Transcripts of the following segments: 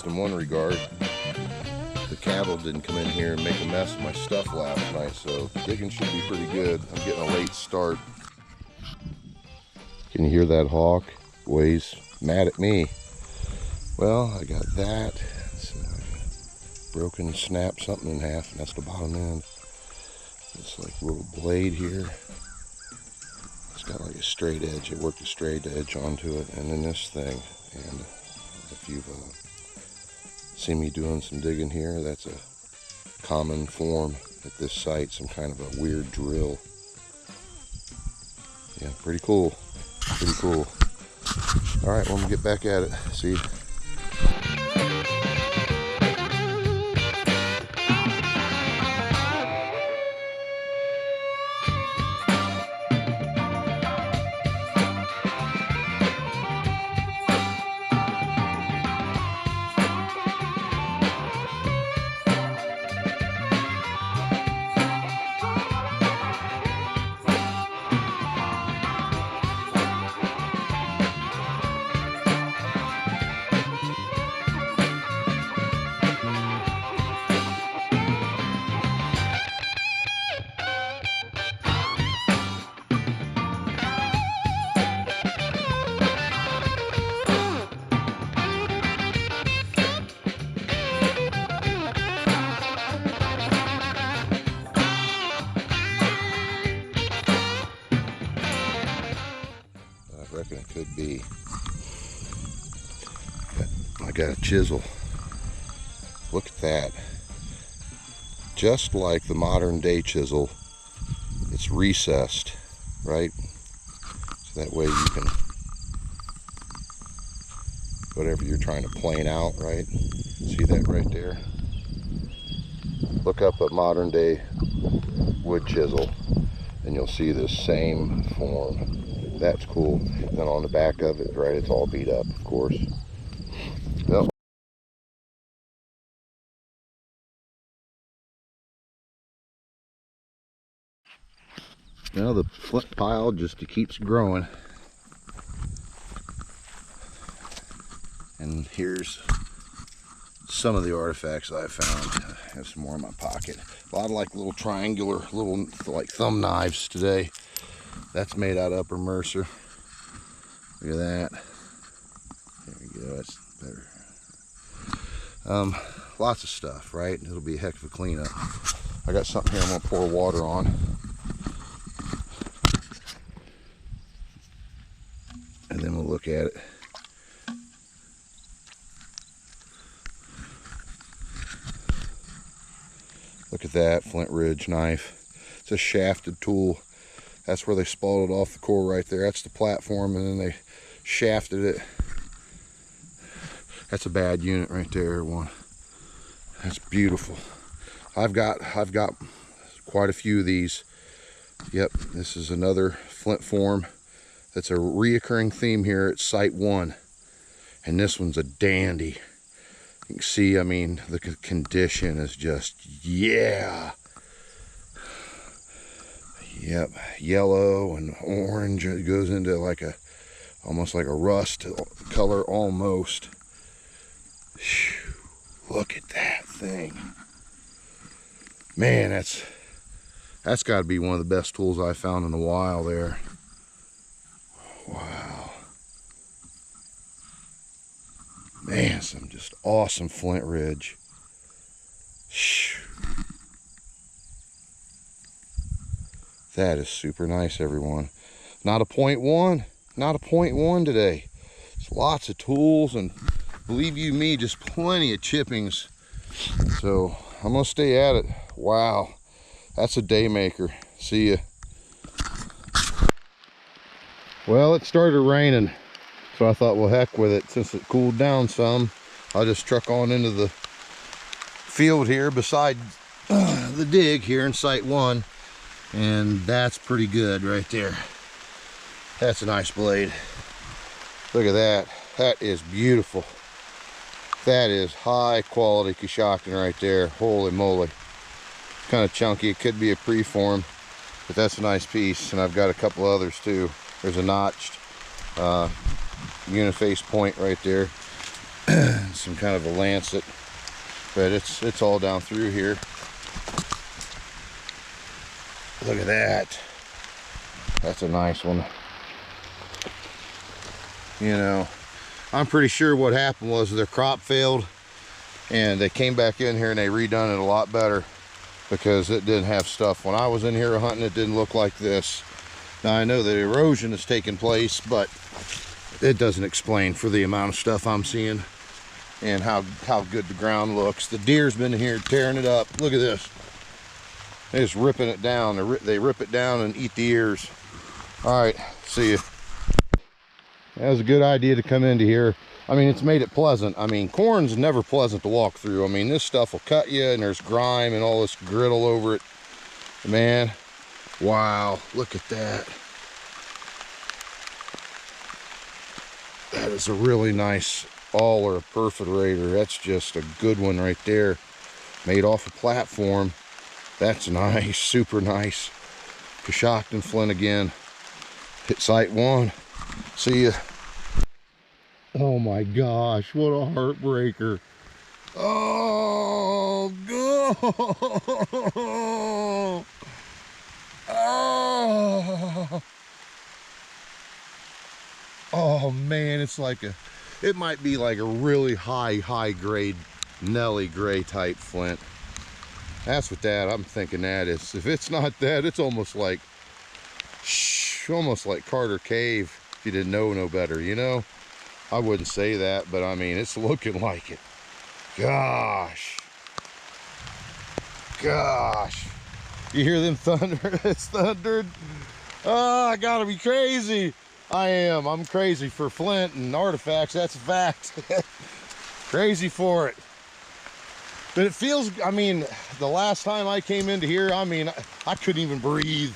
least in one regard. The cattle didn't come in here and make a mess of my stuff last night, so digging should be pretty good. I'm getting a late start. Can you hear that hawk? Boy, he's mad at me. Well, I got that. So I broken, snapped something in half, and that's the bottom end. This like little blade here. It's got like a straight edge. It worked a straight edge onto it, and then this thing. And if you've seen me doing some digging here, that's a common form at this site. Some kind of a weird drill. Yeah, pretty cool. Pretty cool. All right, well, I'm gonna get back at it. See. I reckon it could be. I got a chisel. Look at that. Just like the modern day chisel, it's recessed, right? So that way you can, whatever you're trying to plane out, right? See that right there? Look up a modern day wood chisel and you'll see this same form. That's cool. And then on the back of it, right, it's all beat up, of course. Well, now the flint pile just keeps growing. And here's some of the artifacts I found. I have some more in my pocket. A lot of like little triangular, little like thumb knives today. That's made out of Upper Mercer. Look at that. There we go, that's better. Lots of stuff, right? It'll be a heck of a cleanup. I got something here I'm gonna pour water on. And then we'll look at it. Look at that flint ridge knife. It's a shafted tool. That's where they spalled it off the core right there. That's the platform, and then they shafted it. That's a bad unit right there, everyone. That's beautiful. I've got quite a few of these. Yep, this is another flint form. That's a reoccurring theme here at Site 1. And this one's a dandy. You can see, I mean, the condition is just, yeah. Yep, yellow and orange. It goes into like a, almost like a rust color almost. Whew, look at that thing. Man, that's got to be one of the best tools I found in a while there. Wow. Man, some just awesome flint ridge. That is super nice, everyone. Not a .1, not a .1 today. It's lots of tools, and believe you me, just plenty of chippings. So I'm gonna stay at it. Wow, that's a day maker. See ya. Well, it started raining, so I thought, well, heck with it. Since it cooled down some, I'll just truck on into the field here beside the dig here in Site 1. And that's pretty good right there. That's a nice blade. Look at that. That is beautiful. That is high quality Coshocton right there. Holy moly. Kind of chunky. It could be a preform, but that's a nice piece. And I've got a couple others too. There's a notched uniface point right there. some kind of a lancet, but it's all down through here. Look at that. That's a nice one. You know, I'm pretty sure what happened was their crop failed and they came back in here and they redone it a lot better, because it didn't have stuff. When I was in here hunting, it didn't look like this. Now I know that erosion has taken place, but it doesn't explain for the amount of stuff I'm seeing and how good the ground looks. The deer's been in here tearing it up. Look at this. They're just ripping it down. They rip it down and eat the ears. All right, see you. That was a good idea to come into here. I mean, it's made it pleasant. I mean, corn's never pleasant to walk through. I mean, this stuff will cut you, and there's grime and all this grit all over it. Man, wow, look at that. That is a really nice auler perforator. That's just a good one right there. Made off a platform. That's nice, super nice. Coshocton flint again. Hit site 1. See ya. Oh my gosh, what a heartbreaker. Oh, God. Oh. Oh man, it's like it might be like a really high grade Nelly gray type flint. That's what I'm thinking that is. If it's not that, it's almost like Carter Cave, if you didn't know no better, you know? I wouldn't say that, but I mean, it's looking like it. Gosh. You hear them thunder? It's thundered. Oh, I gotta be crazy. I am. I'm crazy for flint and artifacts. That's a fact. Crazy for it. But it feels, I mean, the last time I came into here, I mean, I couldn't even breathe.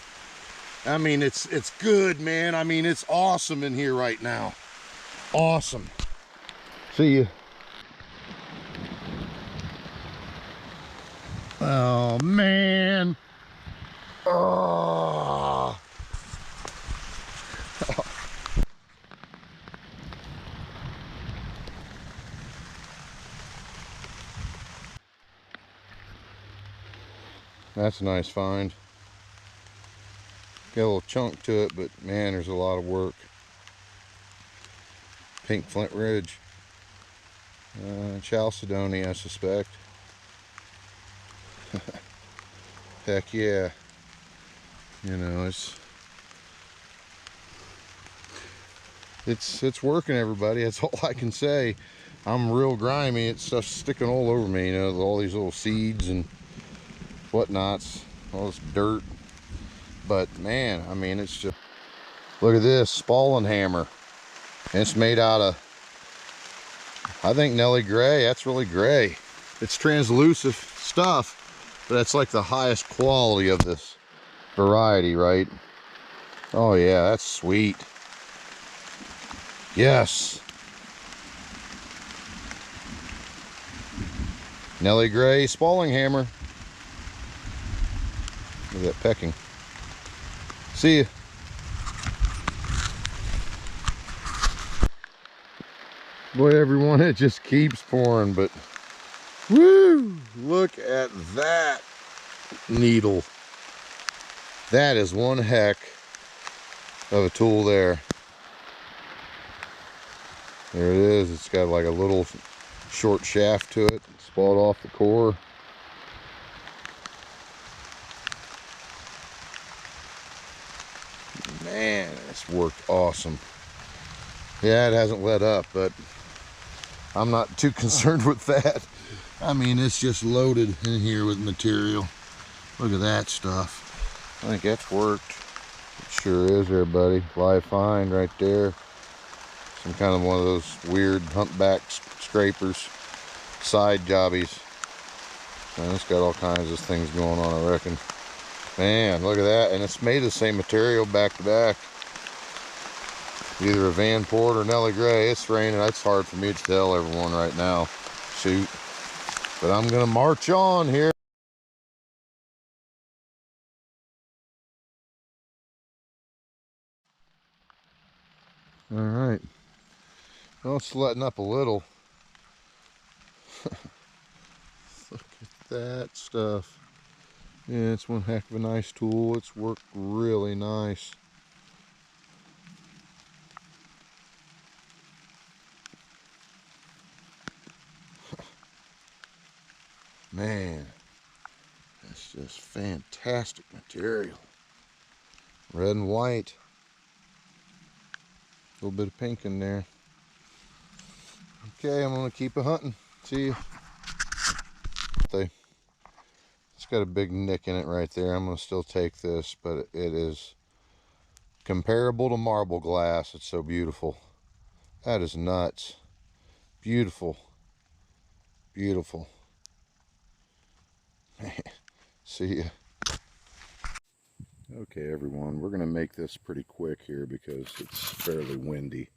I mean, it's good, man. I mean, it's awesome in here right now. Awesome. See you. Oh, man. Oh. That's a nice find. Got a little chunk to it, but man, there's a lot of work. Pink Flint Ridge. Chalcedony, I suspect. Heck yeah. You know, it's working, everybody. That's all I can say. I'm real grimy. It's stuff sticking all over me, you know, all these little seeds and whatnots, all this dirt. But man, I mean, it's just, look at this spalling hammer. And it's made out of, I think, Nelly gray. That's really gray. It's translucent stuff, but that's like the highest quality of this variety, right? Oh yeah, that's sweet. Yes. Nelly gray spalling hammer. Look at that pecking. See ya. Boy, everyone, it just keeps pouring, but woo! Look at that needle. That is one heck of a tool there. There it is. It's got like a little short shaft to it. Spalled off the core. Man, it's worked awesome. Yeah, it hasn't let up, but I'm not too concerned with that. I mean, it's just loaded in here with material. Look at that stuff. I think that's worked. It sure is there, buddy. Live find right there. Some kind of one of those weird humpback scrapers. Side jobbies. Man, it's got all kinds of things going on, I reckon. Man, look at that. And it's made of the same material back to back. Either a Vanport or Nelly Gray. It's raining. It's hard for me to tell everyone right now. Shoot. But I'm going to march on here. All right. Well, it's letting up a little. that stuff. Yeah, it's one heck of a nice tool. It's worked really nice. Man, that's just fantastic material. Red and white. A little bit of pink in there. Okay, I'm gonna keep it hunting. See you. It's got a big nick in it right there. I'm gonna still take this, but it is comparable to marble glass. It's so beautiful. That is nuts. Beautiful. Beautiful. See ya. Okay, everyone, we're gonna make this pretty quick here because it's fairly windy.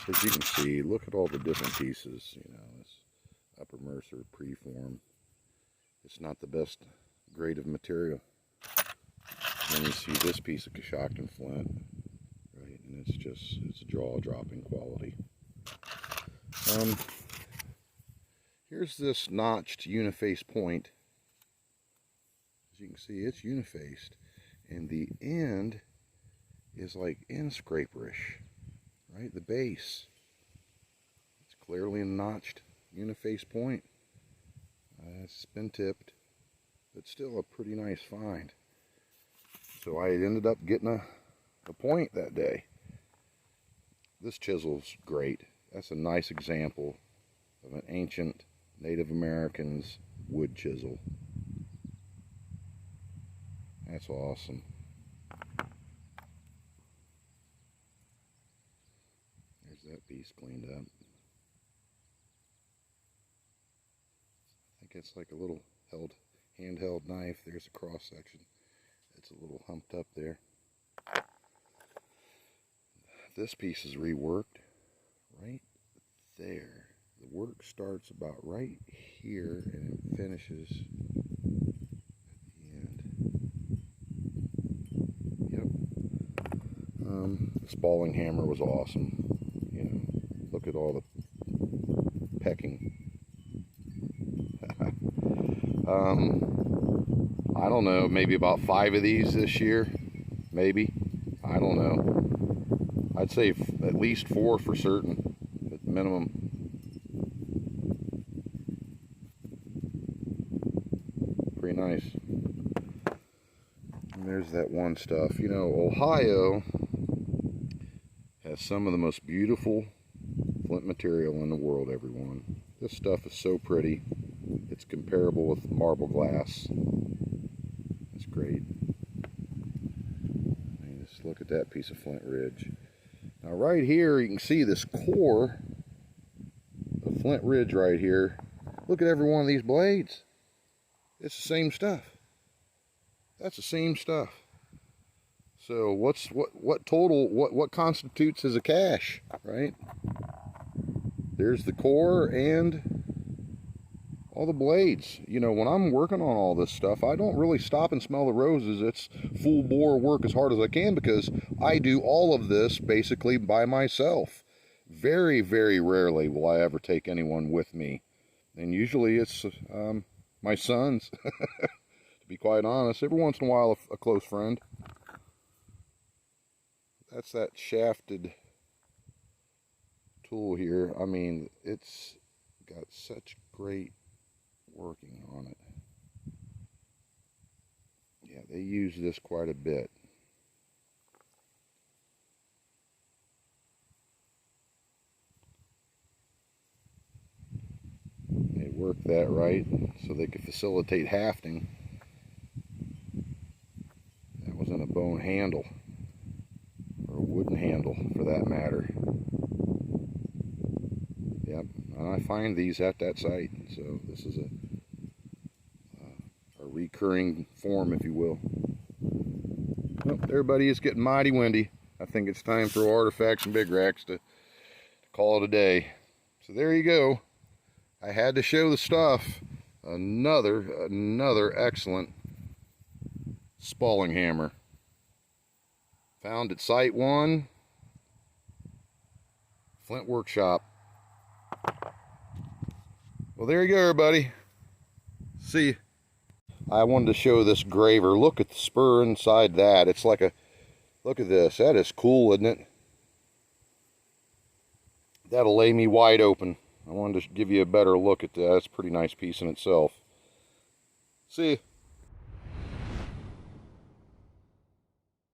As you can see, look at all the different pieces. You know, this upper Mercer preform. It's not the best grade of material. Then you see this piece of Coshocton flint, right? And it's jaw-dropping quality. Here's this notched uniface point. As you can see, it's unifaced, and the end is like end scraperish, right? The base. It's clearly a notched uniface point. It's been tipped, but still a pretty nice find. So I ended up getting a point that day. This chisel's great. That's a nice example of an ancient Native American's wood chisel. That's awesome. There's that piece cleaned up. I think it's like a little handheld knife. There's a cross section. It's a little humped up there. This piece is reworked right there. The work starts about right here and it finishes at the end. Yep. The spalling hammer was awesome. You know, look at all the pecking. I don't know, maybe about 5 of these this year, maybe. I don't know. I'd say at least 4 for certain, at minimum. Pretty nice. And there's that one stuff. You know, Ohio has some of the most beautiful flint material in the world, everyone. This stuff is so pretty. It's comparable with marble glass. It's great. I mean, just look at that piece of flint ridge. Now right here, you can see this core of flint ridge right here. Look at every one of these blades. It's the same stuff. That's the same stuff. So what constitutes as a cache, right? There's the core and all the blades. You know, when I'm working on all this stuff, I don't really stop and smell the roses. It's full bore work as hard as I can because I do all of this basically by myself. Very, very rarely will I ever take anyone with me. And usually it's my sons, to be quite honest. Every once in a while, a close friend. That's that shafted tool here. I mean, it's got such great working on it. Yeah, they use this quite a bit. They work that right so they could facilitate hafting. That was in a bone handle, or a wooden handle for that matter. Yep, and I find these at that site, so this is a recurring form, if you will. Well, everybody is getting mighty windy. I think it's time for Artifacts and Big Racks to call it a day. So there you go. I had to show the stuff. Another excellent spalling hammer. Found at Site 1, Flint Workshop. Well, there you go, everybody. See, I wanted to show this graver. Look at the spur inside that. It's like a, look at this. That is cool, isn't it? That'll lay me wide open. I wanted to give you a better look at that. That's a pretty nice piece in itself. See.